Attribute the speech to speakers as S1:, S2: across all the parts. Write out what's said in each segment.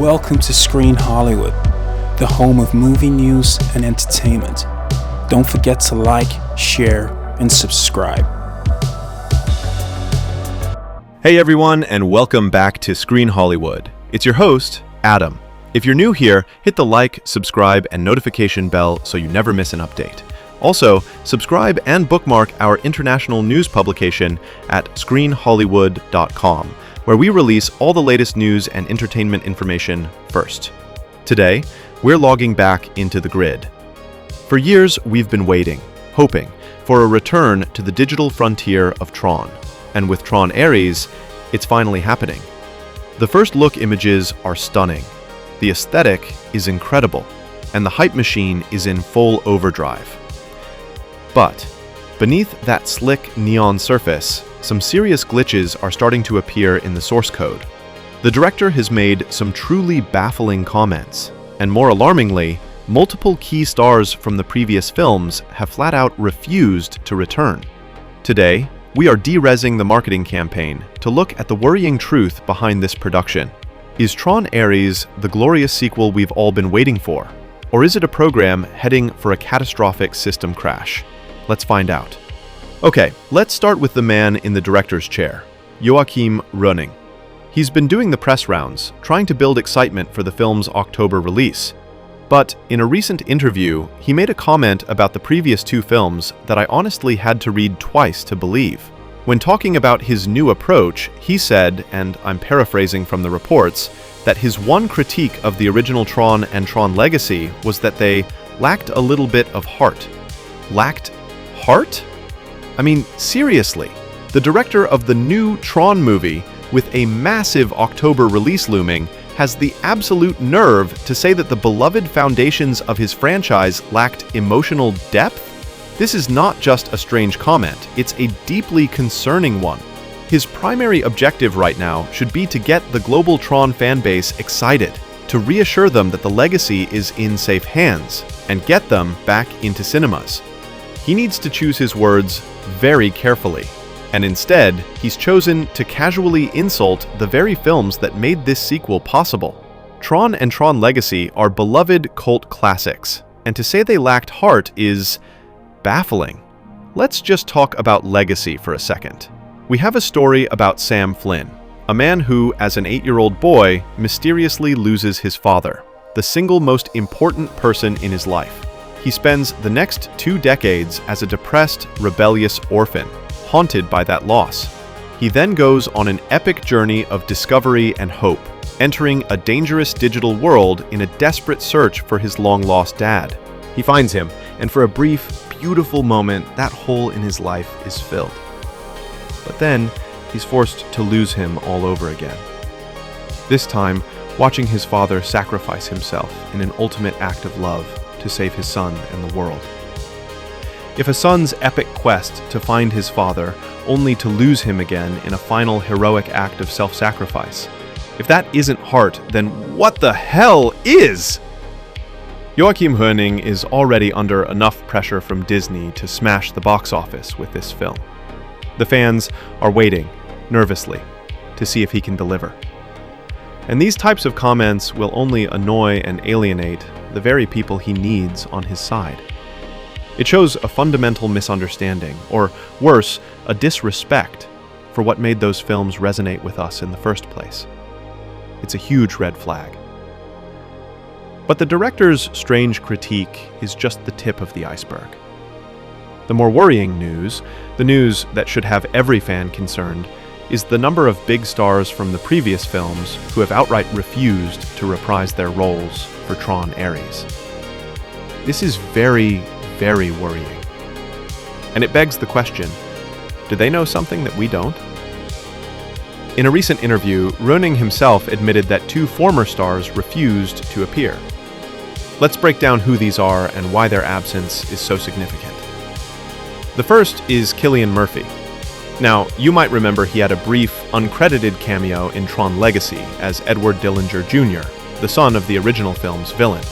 S1: Welcome to Screen Hollywood, the home of movie news and entertainment. Don't forget to like, share, and subscribe.
S2: Hey everyone, and welcome back to Screen Hollywood. It's your host, Adam. If you're new here, hit the like, subscribe, and notification bell so you never miss an update. Also, subscribe and bookmark our international news publication at screenhollywood.com, where we release all the latest news and entertainment information first. Today, we're logging back into the grid. For years, we've been waiting, hoping, for a return to the digital frontier of Tron. And with Tron Aries, it's finally happening. The first look images are stunning. The aesthetic is incredible, and the hype machine is in full overdrive. But beneath that slick neon surface, some serious glitches are starting to appear in the source code. The director has made some truly baffling comments, and more alarmingly, multiple key stars from the previous films have flat out refused to return. Today, we are de-rezzing the marketing campaign to look at the worrying truth behind this production. Is Tron Aries the glorious sequel we've all been waiting for? Or is it a program heading for a catastrophic system crash? Let's find out. Okay, let's start with the man in the director's chair, Joachim Rønning. He's been doing the press rounds, trying to build excitement for the film's October release. But in a recent interview, he made a comment about the previous two films that I honestly had to read twice to believe. When talking about his new approach, he said, and I'm paraphrasing from the reports, that his one critique of the original Tron and Tron Legacy was that they lacked a little bit of heart. Lacked heart? I mean, seriously, the director of the new Tron movie, with a massive October release looming, has the absolute nerve to say that the beloved foundations of his franchise lacked emotional depth? This is not just a strange comment, it's a deeply concerning one. His primary objective right now should be to get the global Tron fanbase excited, to reassure them that the legacy is in safe hands, and get them back into cinemas. He needs to choose his words very carefully, and instead, he's chosen to casually insult the very films that made this sequel possible. Tron and Tron Legacy are beloved cult classics, and to say they lacked heart is baffling. Let's just talk about Legacy for a second. We have a story about Sam Flynn, a man who, as an 8-year-old boy, mysteriously loses his father, the single most important person in his life. He spends the next 2 decades as a depressed, rebellious orphan, haunted by that loss. He then goes on an epic journey of discovery and hope, entering a dangerous digital world in a desperate search for his long-lost dad. He finds him, and for a brief, beautiful moment, that hole in his life is filled. But then, he's forced to lose him all over again. This time, watching his father sacrifice himself in an ultimate act of love to save his son and the world. If a son's epic quest to find his father, only to lose him again in a final heroic act of self-sacrifice, if that isn't heart, then what the hell is? Joachim Rønning is already under enough pressure from Disney to smash the box office with this film. The fans are waiting, nervously, to see if he can deliver. And these types of comments will only annoy and alienate the very people he needs on his side. It shows a fundamental misunderstanding, or worse, a disrespect for what made those films resonate with us in the first place. It's a huge red flag. But the director's strange critique is just the tip of the iceberg. The more worrying news, the news that should have every fan concerned, is the number of big stars from the previous films who have outright refused to reprise their roles for Tron Aries. This is very, very worrying. And it begs the question, do they know something that we don't? In a recent interview, Rønning himself admitted that 2 former stars refused to appear. Let's break down who these are and why their absence is so significant. The first is Cillian Murphy. Now, you might remember he had a brief, uncredited cameo in Tron Legacy as Edward Dillinger Jr., the son of the original film's villain.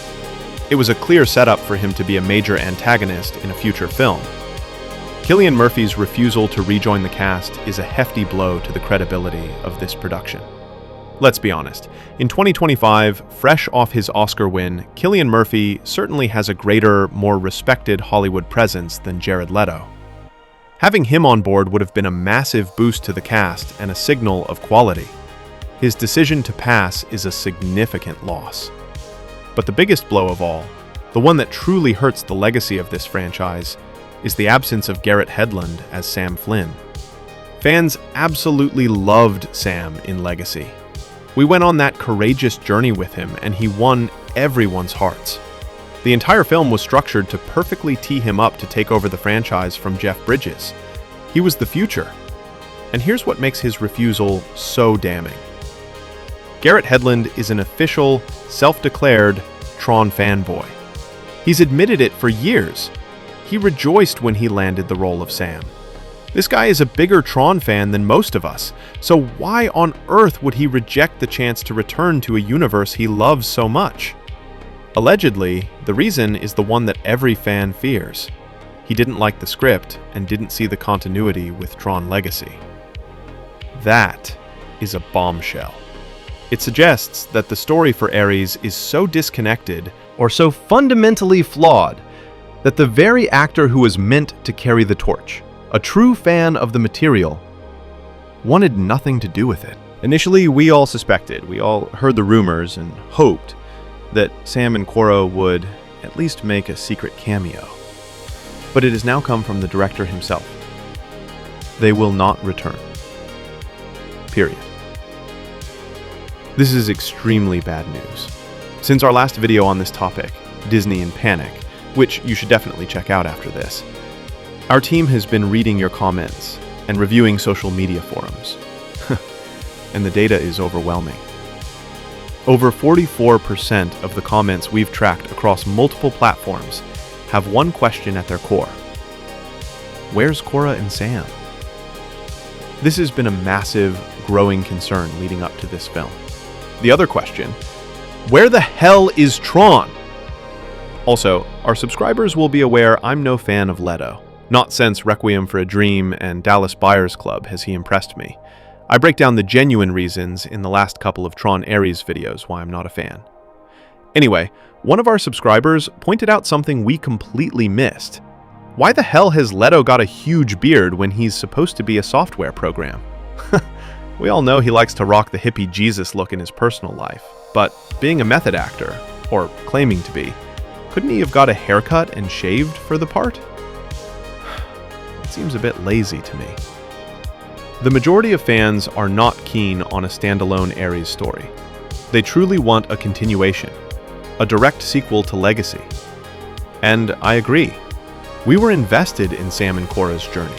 S2: It was a clear setup for him to be a major antagonist in a future film. Cillian Murphy's refusal to rejoin the cast is a hefty blow to the credibility of this production. Let's be honest. In 2025, fresh off his Oscar win, Cillian Murphy certainly has a greater, more respected Hollywood presence than Jared Leto. Having him on board would have been a massive boost to the cast and a signal of quality. His decision to pass is a significant loss. But the biggest blow of all, the one that truly hurts the legacy of this franchise, is the absence of Garrett Hedlund as Sam Flynn. Fans absolutely loved Sam in Legacy. We went on that courageous journey with him, and he won everyone's hearts. The entire film was structured to perfectly tee him up to take over the franchise from Jeff Bridges. He was the future. And here's what makes his refusal so damning. Garrett Hedlund is an official, self-declared Tron fanboy. He's admitted it for years. He rejoiced when he landed the role of Sam. This guy is a bigger Tron fan than most of us, so why on earth would he reject the chance to return to a universe he loves so much? Allegedly, the reason is the one that every fan fears. He didn't like the script and didn't see the continuity with Tron Legacy. That is a bombshell. It suggests that the story for Aries is so disconnected or so fundamentally flawed that the very actor who was meant to carry the torch, a true fan of the material, wanted nothing to do with it. Initially, we all suspected, we all heard the rumors and hoped that Sam and Cora would at least make a secret cameo. But it has now come from the director himself. They will not return. Period. This is extremely bad news. Since our last video on this topic, Disney in Panic, which you should definitely check out after this, our team has been reading your comments and reviewing social media forums. And the data is overwhelming. Over 44% of the comments we've tracked across multiple platforms have one question at their core. Where's Cora and Sam? This has been a massive, growing concern leading up to this film. The other question, where the hell is Tron? Also, our subscribers will be aware I'm no fan of Leto. Not since Requiem for a Dream and Dallas Buyers Club has he impressed me. I break down the genuine reasons in the last couple of Tron Aries videos why I'm not a fan. Anyway, one of our subscribers pointed out something we completely missed. Why the hell has Leto got a huge beard when he's supposed to be a software program? We all know he likes to rock the hippie Jesus look in his personal life, but being a method actor, or claiming to be, couldn't he have got a haircut and shaved for the part? It seems a bit lazy to me. The majority of fans are not keen on a standalone Aries story. They truly want a continuation, a direct sequel to Legacy. And I agree. We were invested in Sam and Cora's journey.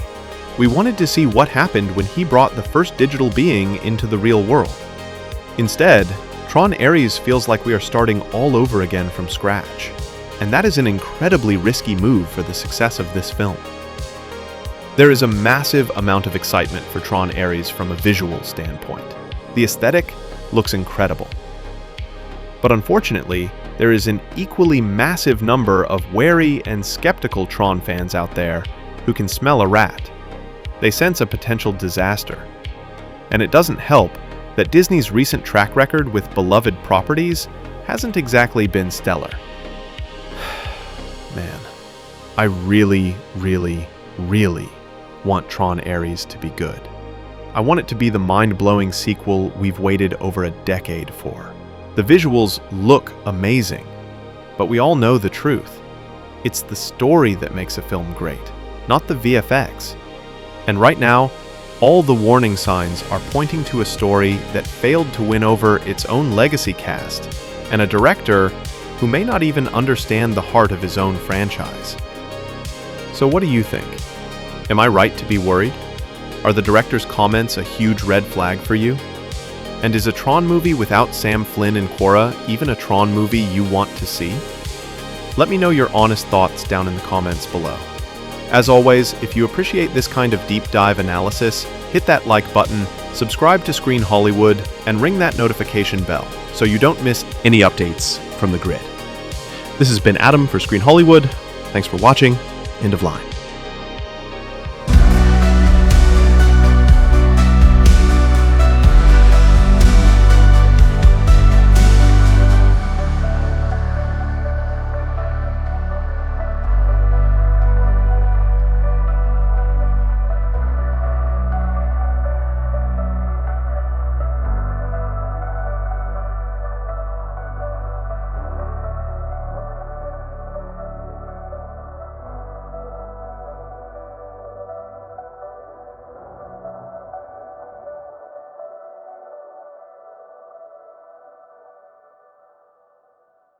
S2: We wanted to see what happened when he brought the first digital being into the real world. Instead, Tron Aries feels like we are starting all over again from scratch. And that is an incredibly risky move for the success of this film. There is a massive amount of excitement for Tron Aries from a visual standpoint. The aesthetic looks incredible. But unfortunately, there is an equally massive number of wary and skeptical Tron fans out there who can smell a rat. They sense a potential disaster. And it doesn't help that Disney's recent track record with beloved properties hasn't exactly been stellar. Man, I really want Tron Aries to be good. I want it to be the mind-blowing sequel we've waited over a decade for. The visuals look amazing, but we all know the truth. It's the story that makes a film great, not the VFX. And right now, all the warning signs are pointing to a story that failed to win over its own legacy cast, and a director who may not even understand the heart of his own franchise. So what do you think? Am I right to be worried? Are the director's comments a huge red flag for you? And is a Tron movie without Sam Flynn and Cora even a Tron movie you want to see? Let me know your honest thoughts down in the comments below. As always, if you appreciate this kind of deep dive analysis, hit that like button, subscribe to Screen Hollywood, and ring that notification bell so you don't miss any updates from the grid. This has been Adam for Screen Hollywood. Thanks for watching. End of line.